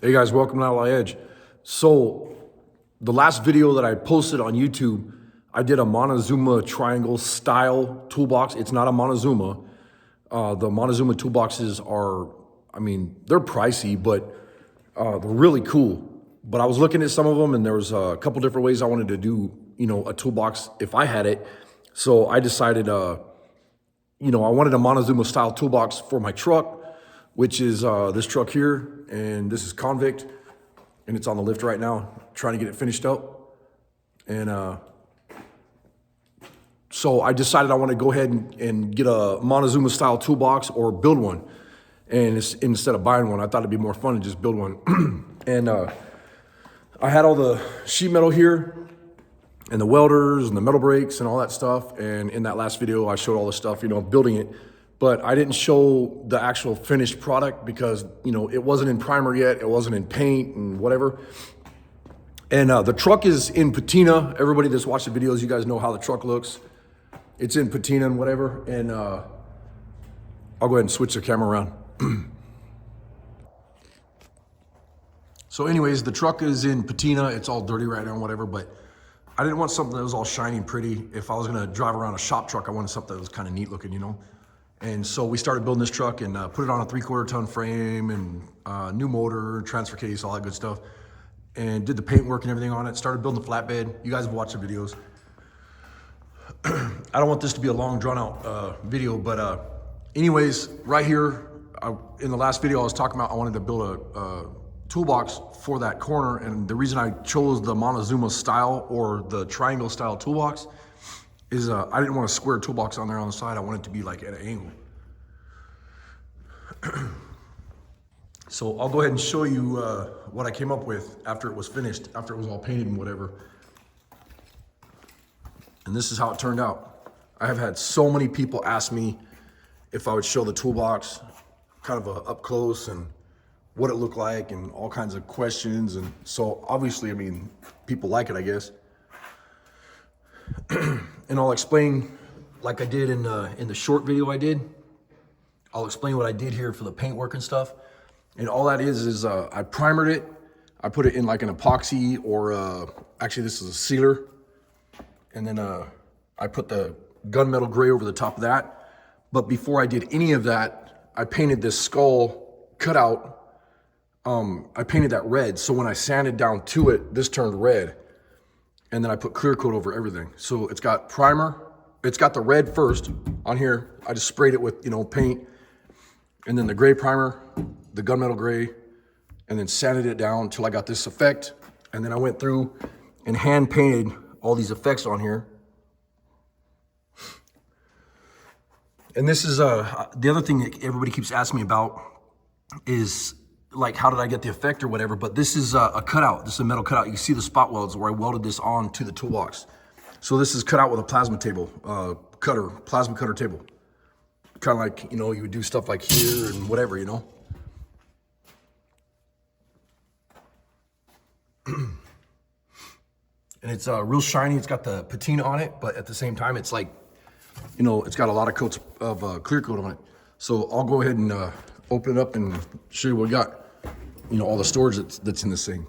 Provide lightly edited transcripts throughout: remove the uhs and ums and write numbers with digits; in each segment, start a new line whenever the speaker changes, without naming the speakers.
Hey guys, welcome to Outlaw Edge. So the last video that I posted on YouTube, I did a Montezuma triangle style toolbox. It's not a Montezuma. The Montezuma toolboxes are, they're pricey, but they're really cool. But I was looking at some of them and there was a couple different ways I wanted to do, a toolbox if I had it. So I decided, I wanted a Montezuma style toolbox for my truck, which is this truck here, and this is Convict, and it's on the lift right now, trying to get it finished up. And so I decided I want to go ahead and get a Montezuma style toolbox or build one. And instead of buying one, I thought it'd be more fun to just build one. And I had all the sheet metal here, and the welders and the metal brakes and all that stuff. And in that last video, I showed all the stuff, building it. But I didn't show the actual finished product because, it wasn't in primer yet. It wasn't in paint and whatever. And the truck is in patina. Everybody that's watched the videos, you guys know how the truck looks. It's in patina and whatever. And I'll go ahead and switch the camera around. So anyways, the truck is in patina. It's all dirty right now and whatever, but I didn't want something that was all shiny and pretty. If I was gonna drive around a shop truck, I wanted something that was kind of neat looking, And so we started building this truck and put it on a 3/4 ton frame and new motor, transfer case, all that good stuff. And did the paint work and everything on it. Started building the flatbed. You guys have watched the videos. I don't want this to be a long drawn out video, but anyways, right here, in the last video I was talking about, I wanted to build a toolbox for that corner. And the reason I chose the Montezuma style or the triangle style toolbox is I didn't want a square toolbox on there on the side. I wanted it to be like at an angle. So I'll go ahead and show you what I came up with after it was finished, after it was all painted and whatever. And this is how it turned out. I have had so many people ask me if I would show the toolbox kind of up close and what it looked like and all kinds of questions. And so obviously, people like it, I guess. And I'll explain, like I did in the short video I did, I'll explain what I did here for the paint work and stuff. And all that is I primered it. I put it in like an epoxy or actually this is a sealer. And then I put the gunmetal gray over the top of that. But before I did any of that, I painted this skull cutout. I painted that red. So when I sanded down to it, this turned red. And then I put clear coat over everything. So it's got primer. It's got the red first on here. I just sprayed it with, paint. And then the gray primer, the gunmetal gray, and then sanded it down until I got this effect. And then I went through and hand painted all these effects on here. And this is the other thing that everybody keeps asking me about is like, how did I get the effect or whatever? But this is a cutout. This is a metal cutout. You see the spot welds where I welded this on to the toolbox. So this is cut out with a plasma table, plasma cutter table. Kind of like, you would do stuff like here and whatever, And it's real shiny. It's got the patina on it, but at the same time, it's like, it's got a lot of coats of clear coat on it. So I'll go ahead and open it up and show you what we got. All the storage that's in this thing.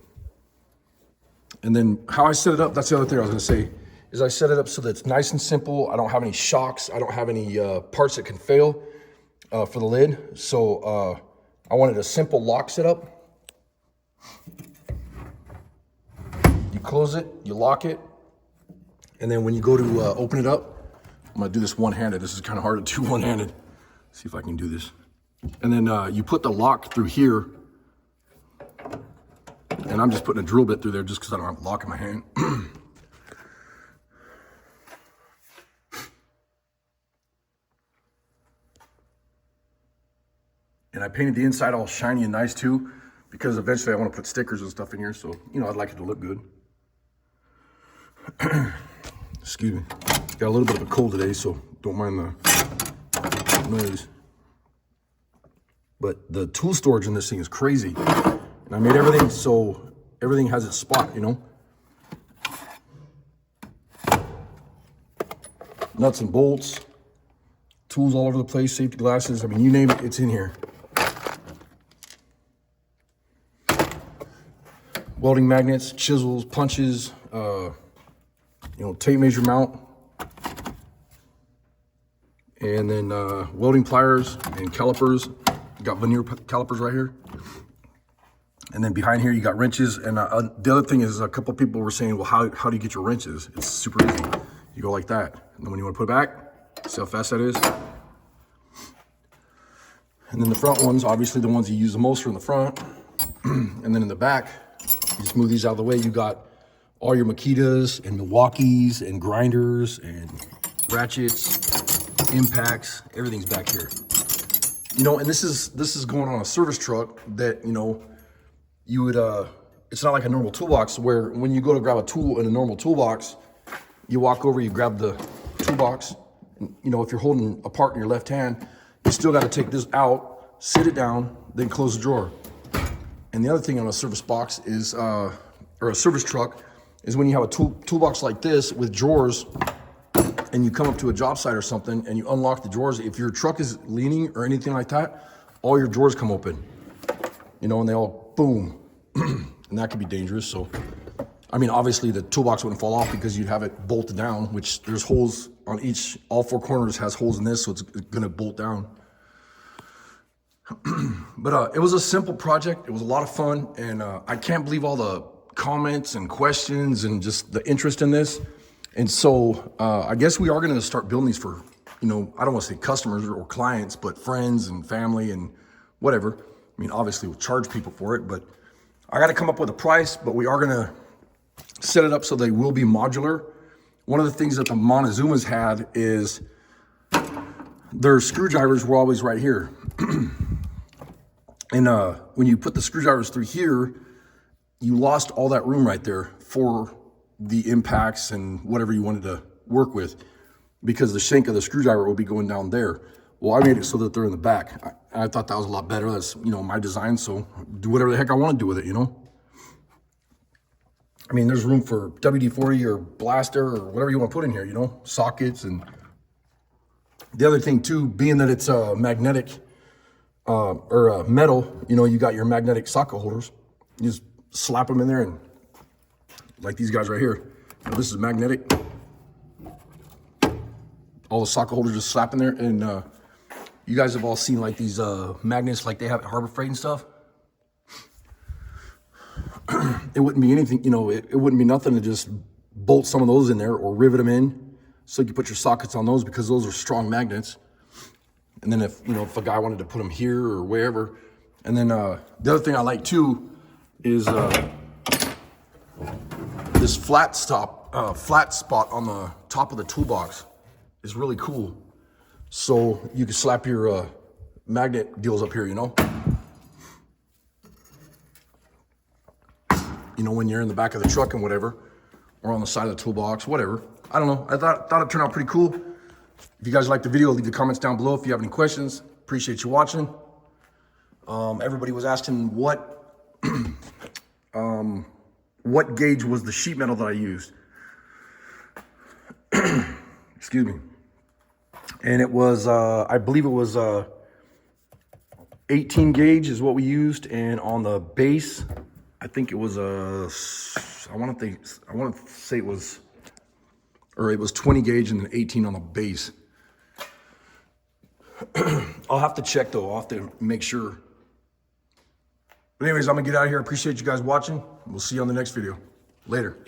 And then how I set it up, that's the other thing I was gonna say, is I set it up so that it's nice and simple. I don't have any shocks. I don't have any parts that can fail for the lid. So I wanted a simple lock setup. You close it, you lock it, and then when you go to open it up, I'm gonna do this one-handed. This is kind of hard to do one-handed. See if I can do this. And then you put the lock through here, and I'm just putting a drill bit through there just because I don't have a lock in my hand. And I painted the inside all shiny and nice too, because eventually I want to put stickers and stuff in here. So, I'd like it to look good. Excuse me. Got a little bit of a cold today, so don't mind the noise. But the tool storage in this thing is crazy. And I made everything so everything has its spot, Nuts and bolts, tools all over the place, safety glasses. You name it, it's in here. welding magnets, chisels, punches, tape measure mount, and then welding pliers and calipers. You got veneer calipers right here. And then behind here, you got wrenches. And the other thing is, a couple people were saying, well, how do you get your wrenches? It's super easy. You go like that. And then when you want to put it back, see how fast that is? And then the front ones, obviously the ones you use the most are in the front. And then in the back, you just move these out of the way. You got all your Makitas and Milwaukees and grinders and ratchets, impacts, everything's back here. And this is going on a service truck that, you would, it's not like a normal toolbox where when you go to grab a tool in a normal toolbox, you walk over, you grab the toolbox, and, if you're holding a part in your left hand, you still got to take this out, sit it down, then close the drawer. And the other thing on a service box is, or a service truck, is when you have a toolbox like this with drawers and you come up to a job site or something and you unlock the drawers, if your truck is leaning or anything like that, all your drawers come open, and they all boom. And that could be dangerous. So, obviously the toolbox wouldn't fall off because you'd have it bolted down, which there's holes on all four corners has holes in this, so it's gonna bolt down. But it was a simple project. It was a lot of fun, and I can't believe all the comments and questions and just the interest in this. And so I guess we are gonna start building these for, I don't wanna say customers or clients, but friends and family and whatever. Obviously we'll charge people for it, but I gotta come up with a price, but we are gonna set it up so they will be modular. One of the things that the Montezumas had is their screwdrivers were always right here. And when you put the screwdrivers through here, you lost all that room right there for the impacts and whatever you wanted to work with, because the shank of the screwdriver will be going down there. Well, I made it so that they're in the back. I thought that was a lot better. That's, my design, so do whatever the heck I want to do with it, there's room for WD-40 or blaster or whatever you want to put in here, sockets. And the other thing too, being that it's a magnetic or a metal, you got your magnetic socket holders. You just slap them in there, and like these guys right here. This is magnetic. All the socket holders just slap in there, and you guys have all seen like these magnets like they have at Harbor Freight and stuff. It wouldn't be anything, it wouldn't be nothing to just bolt some of those in there or rivet them in so you can put your sockets on those, because those are strong magnets. And then if a guy wanted to put them here or wherever. And then the other thing I like too is this flat spot on the top of the toolbox is really cool. So you can slap your magnet deals up here, when you're in the back of the truck and whatever, or on the side of the toolbox, whatever. I don't know. I thought it turned out pretty cool. If you guys liked the video, leave the comments down below if you have any questions. Appreciate you watching. Everybody was asking what gauge was the sheet metal that I used. Excuse me. And it was, I believe it was 18 gauge is what we used. And on the base, I think it was I want to say it was 20 gauge and then 18 on the base. I'll have to check though. I'll have to make sure. But anyways, I'm gonna get out of here. Appreciate you guys watching. We'll see you on the next video. Later.